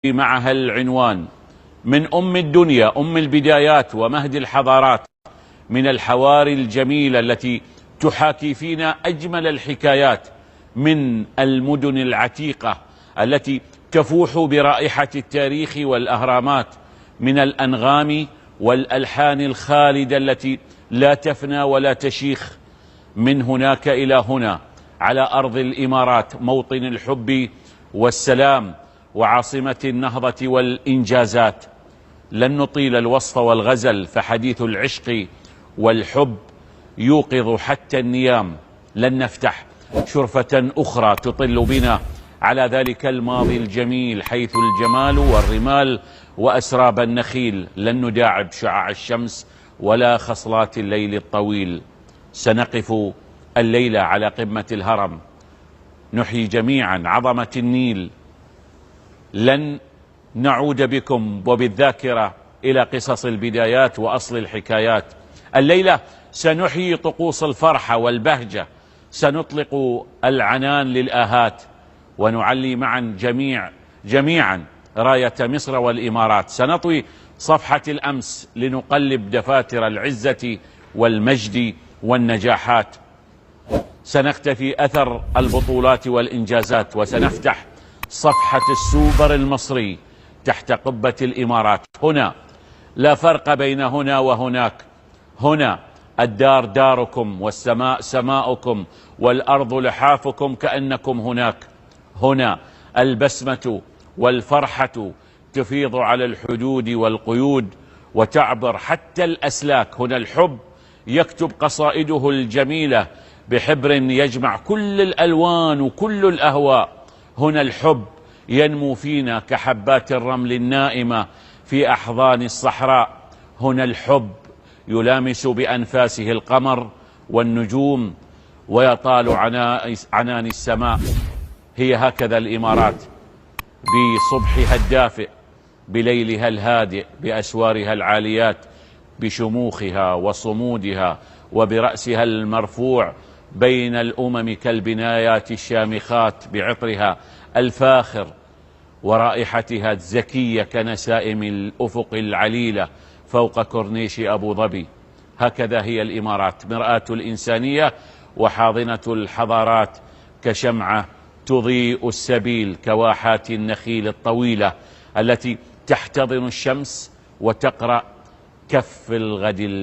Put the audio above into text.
معها العنوان من أم الدنيا، أم البدايات ومهد الحضارات، من الحواري الجميلة التي تحاكي فينا أجمل الحكايات، من المدن العتيقة التي تفوح برائحة التاريخ والأهرامات، من الأنغام والألحان الخالدة التي لا تفنى ولا تشيخ. من هناك إلى هنا، على أرض الإمارات، موطن الحب والسلام وعاصمة النهضة والإنجازات. لن نطيل الوصف والغزل، فحديث العشق والحب يوقظ حتى النيام. لن نفتح شرفة أخرى تطل بنا على ذلك الماضي الجميل، حيث الجمال والرمال وأسراب النخيل. لن نداعب شعاع الشمس ولا خصلات الليل الطويل. سنقف الليلة على قمة الهرم، نحيي جميعا عظمة النيل. لن نعود بكم وبالذاكرة إلى قصص البدايات وأصل الحكايات. الليلة سنحيي طقوس الفرحة والبهجة، سنطلق العنان للآهات، ونعلي معا جميعا راية مصر والإمارات. سنطوي صفحة الأمس لنقلب دفاتر العزة والمجد والنجاحات. سنختفي أثر البطولات والإنجازات، وسنفتح صفحة السوبر المصري تحت قبة الإمارات. هنا لا فرق بين هنا وهناك. هنا الدار داركم، والسماء سماؤكم، والأرض لحافكم كأنكم هناك. هنا البسمة والفرحة تفيض على الحدود والقيود وتعبر حتى الأسلاك. هنا الحب يكتب قصائده الجميلة بحبر يجمع كل الألوان وكل الأهواء. هنا الحب ينمو فينا كحبات الرمل النائمة في أحضان الصحراء. هنا الحب يلامس بأنفاسه القمر والنجوم ويطال عنان السماء. هي هكذا الإمارات، بصبحها الدافئ، بليلها الهادئ، بأسوارها العاليات، بشموخها وصمودها، وبرأسها المرفوع بين الأمم كالبنايات الشامخات، بعطرها الفاخر ورائحتها الزكية كنسائم الأفق العليلة فوق كورنيش أبو ظبي. هكذا هي الإمارات، مرآة الإنسانية وحاضنة الحضارات، كشمعة تضيء السبيل، كواحات النخيل الطويلة التي تحتضن الشمس وتقرأ كف الغد